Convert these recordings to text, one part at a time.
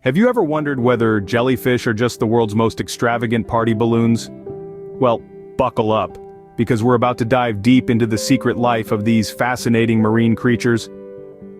Have you ever wondered whether jellyfish are just the world's most extravagant party balloons? Well, buckle up, because we're about to dive deep into the secret life of these fascinating marine creatures.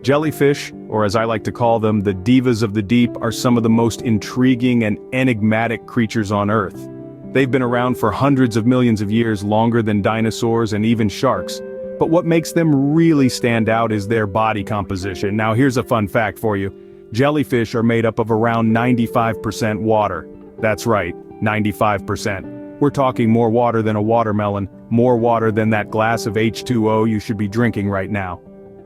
Jellyfish, or as I like to call them, the divas of the deep, are some of the most intriguing and enigmatic creatures on Earth. They've been around for hundreds of millions of years, longer than dinosaurs and even sharks. But what makes them really stand out is their body composition. Now here's a fun fact for you. Jellyfish are made up of around 95% water. That's right, 95%. We're talking more water than a watermelon, more water than that glass of H2O you should be drinking right now.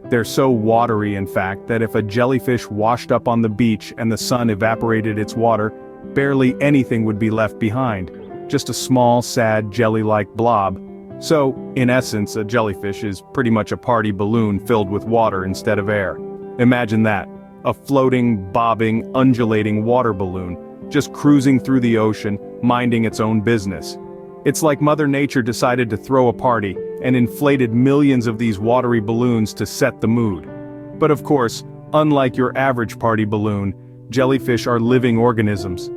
They're so watery, in fact, that if a jellyfish washed up on the beach and the sun evaporated its water, barely anything would be left behind. Just a small, sad, jelly-like blob. So, in essence, a jellyfish is pretty much a party balloon filled with water instead of air. Imagine that. A floating, bobbing, undulating water balloon, just cruising through the ocean, minding its own business. It's like Mother Nature decided to throw a party, and inflated millions of these watery balloons to set the mood. But of course, unlike your average party balloon, jellyfish are living organisms.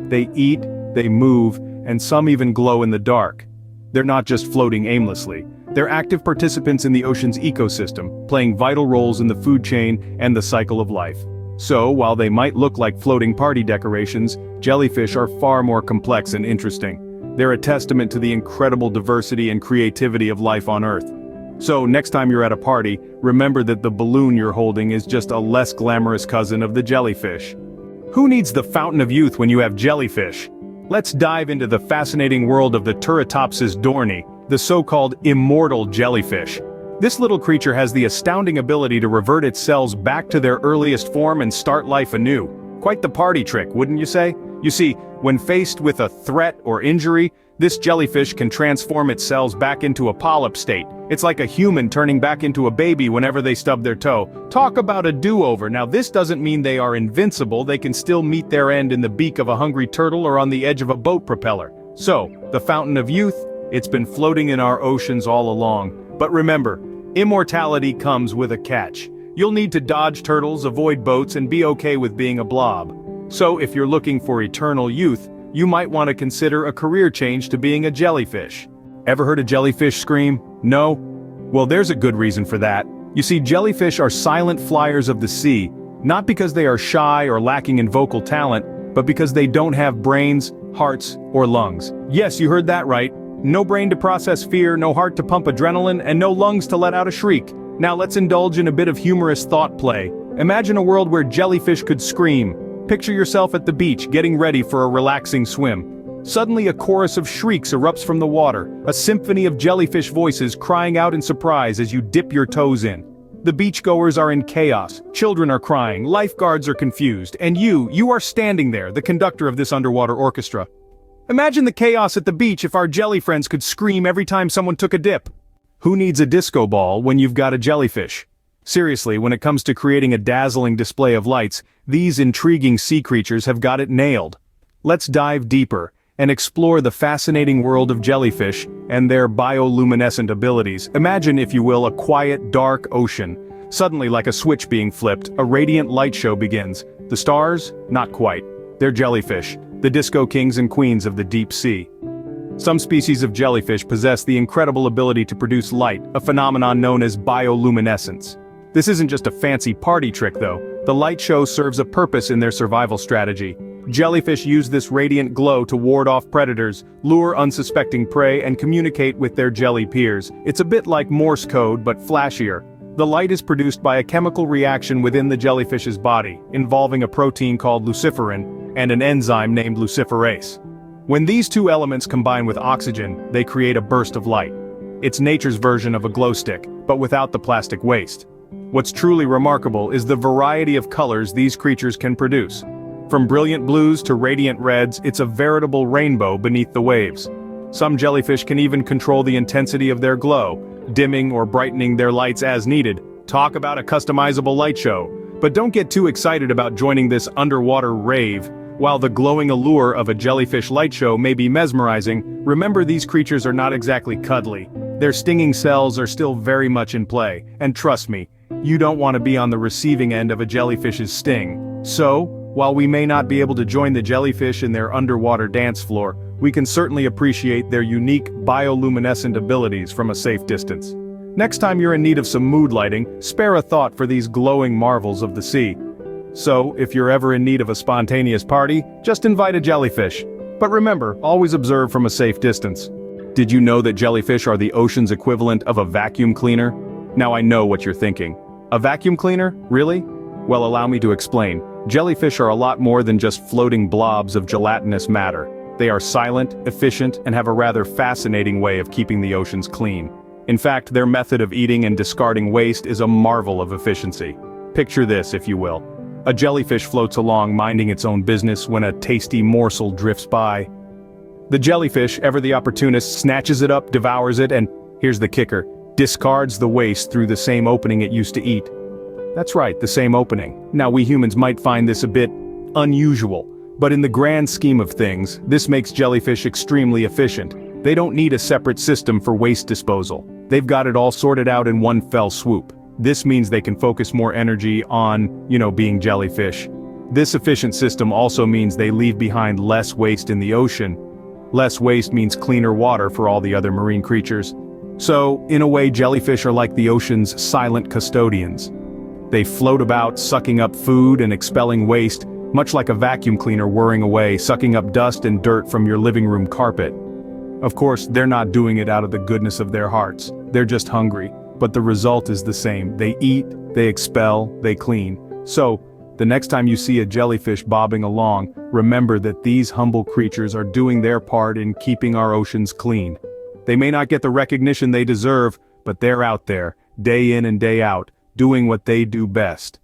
They eat, they move, and some even glow in the dark. They're not just floating aimlessly. They're active participants in the ocean's ecosystem, playing vital roles in the food chain and the cycle of life. So, while they might look like floating party decorations, jellyfish are far more complex and interesting. They're a testament to the incredible diversity and creativity of life on Earth. So, next time you're at a party, remember that the balloon you're holding is just a less glamorous cousin of the jellyfish. Who needs the fountain of youth when you have jellyfish? Let's dive into the fascinating world of the Turritopsis dohrnii, the so-called immortal jellyfish. This little creature has the astounding ability to revert its cells back to their earliest form and start life anew. Quite the party trick, wouldn't you say? You see, when faced with a threat or injury, this jellyfish can transform its cells back into a polyp state. It's like a human turning back into a baby whenever they stub their toe. Talk about a do-over. Now this doesn't mean they are invincible. They can still meet their end in the beak of a hungry turtle or on the edge of a boat propeller. So, the fountain of youth? It's been floating in our oceans all along. But remember, immortality comes with a catch. You'll need to dodge turtles, avoid boats, and be okay with being a blob. So if you're looking for eternal youth, you might want to consider a career change to being a jellyfish. Ever heard a jellyfish scream? No? Well, there's a good reason for that. You see, jellyfish are silent flyers of the sea, not because they are shy or lacking in vocal talent, but because they don't have brains, hearts, or lungs. Yes, you heard that right. No brain to process fear, no heart to pump adrenaline, and no lungs to let out a shriek. Now let's indulge in a bit of humorous thought play. Imagine a world where jellyfish could scream. Picture yourself at the beach, getting ready for a relaxing swim. Suddenly a chorus of shrieks erupts from the water, a symphony of jellyfish voices crying out in surprise as you dip your toes in. The beachgoers are in chaos, children are crying, lifeguards are confused, and you are standing there, the conductor of this underwater orchestra. Imagine the chaos at the beach if our jelly friends could scream every time someone took a dip. Who needs a disco ball when you've got a jellyfish? Seriously, when it comes to creating a dazzling display of lights, these intriguing sea creatures have got it nailed. Let's dive deeper and explore the fascinating world of jellyfish and their bioluminescent abilities. Imagine, if you will, a quiet, dark ocean. Suddenly, like a switch being flipped, a radiant light show begins. The stars? Not quite. They're jellyfish, the disco kings and queens of the deep sea. Some species of jellyfish possess the incredible ability to produce light, a phenomenon known as bioluminescence. This isn't just a fancy party trick though. The light show serves a purpose in their survival strategy. Jellyfish use this radiant glow to ward off predators, lure unsuspecting prey, and communicate with their jelly peers. It's a bit like Morse code, but flashier. The light is produced by a chemical reaction within the jellyfish's body, involving a protein called luciferin and an enzyme named luciferase. When these two elements combine with oxygen, they create a burst of light. It's nature's version of a glow stick, but without the plastic waste. What's truly remarkable is the variety of colors these creatures can produce. From brilliant blues to radiant reds, it's a veritable rainbow beneath the waves. Some jellyfish can even control the intensity of their glow, dimming or brightening their lights as needed. Talk about a customizable light show. But don't get too excited about joining this underwater rave. While the glowing allure of a jellyfish light show may be mesmerizing, remember these creatures are not exactly cuddly. Their stinging cells are still very much in play, and trust me, you don't want to be on the receiving end of a jellyfish's sting. So, While we may not be able to join the jellyfish in their underwater dance floor, we can certainly appreciate their unique bioluminescent abilities from a safe distance. Next time you're in need of some mood lighting, spare a thought for these glowing marvels of the sea. So, if you're ever in need of a spontaneous party, just invite a jellyfish. But remember, always observe from a safe distance. Did you know that jellyfish are the ocean's equivalent of a vacuum cleaner? Now I know what you're thinking. A vacuum cleaner? Really? Well, allow me to explain. Jellyfish are a lot more than just floating blobs of gelatinous matter. They are silent, efficient, and have a rather fascinating way of keeping the oceans clean. In fact, their method of eating and discarding waste is a marvel of efficiency. Picture this, if you will. A jellyfish floats along minding its own business when a tasty morsel drifts by. The jellyfish, ever the opportunist, snatches it up, devours it, and, here's the kicker, discards the waste through the same opening it used to eat. That's right, the same opening. Now we humans might find this a bit unusual, but in the grand scheme of things, this makes jellyfish extremely efficient. They don't need a separate system for waste disposal. They've got it all sorted out in one fell swoop. This means they can focus more energy on, being jellyfish. This efficient system also means they leave behind less waste in the ocean. Less waste means cleaner water for all the other marine creatures. So, in a way, jellyfish are like the ocean's silent custodians. They float about, sucking up food and expelling waste, much like a vacuum cleaner whirring away, sucking up dust and dirt from your living room carpet. Of course, they're not doing it out of the goodness of their hearts. They're just hungry. But the result is the same. They eat, they expel, they clean. So, the next time you see a jellyfish bobbing along, remember that these humble creatures are doing their part in keeping our oceans clean. They may not get the recognition they deserve, but they're out there, day in and day out, doing what they do best.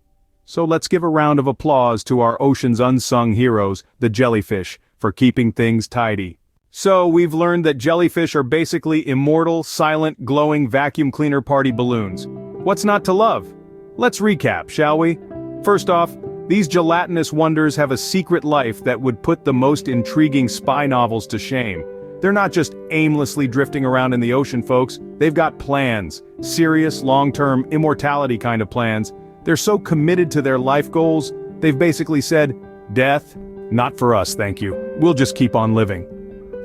So let's give a round of applause to our ocean's unsung heroes, the jellyfish, for keeping things tidy. So, we've learned that jellyfish are basically immortal, silent, glowing vacuum cleaner party balloons. What's not to love? Let's recap, shall we? First off, these gelatinous wonders have a secret life that would put the most intriguing spy novels to shame. They're not just aimlessly drifting around in the ocean, folks. They've got plans. Serious, long-term, immortality kind of plans. They're so committed to their life goals, they've basically said, death, not for us, thank you. We'll just keep on living.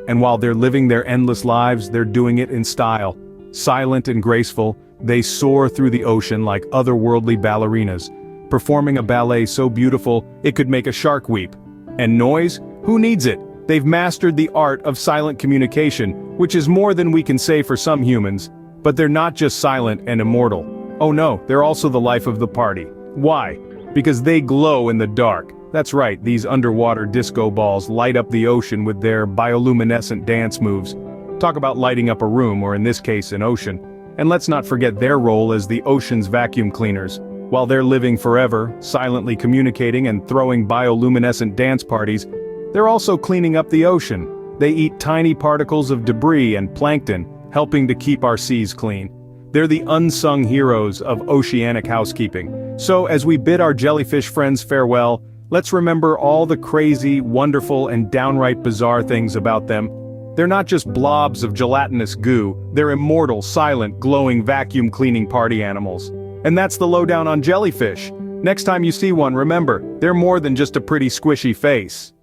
And while they're living their endless lives, they're doing it in style. Silent and graceful, they soar through the ocean like otherworldly ballerinas, performing a ballet so beautiful it could make a shark weep. And noise? Who needs it? They've mastered the art of silent communication, which is more than we can say for some humans. But they're not just silent and immortal. Oh no, they're also the life of the party. Why? Because they glow in the dark. That's right, these underwater disco balls light up the ocean with their bioluminescent dance moves. Talk about lighting up a room, or in this case, an ocean. And let's not forget their role as the ocean's vacuum cleaners. While they're living forever, silently communicating and throwing bioluminescent dance parties, they're also cleaning up the ocean. They eat tiny particles of debris and plankton, helping to keep our seas clean. They're the unsung heroes of oceanic housekeeping. So as we bid our jellyfish friends farewell, let's remember all the crazy, wonderful, and downright bizarre things about them. They're not just blobs of gelatinous goo, they're immortal, silent, glowing vacuum cleaning party animals. And that's the lowdown on jellyfish. Next time you see one, remember, they're more than just a pretty squishy face.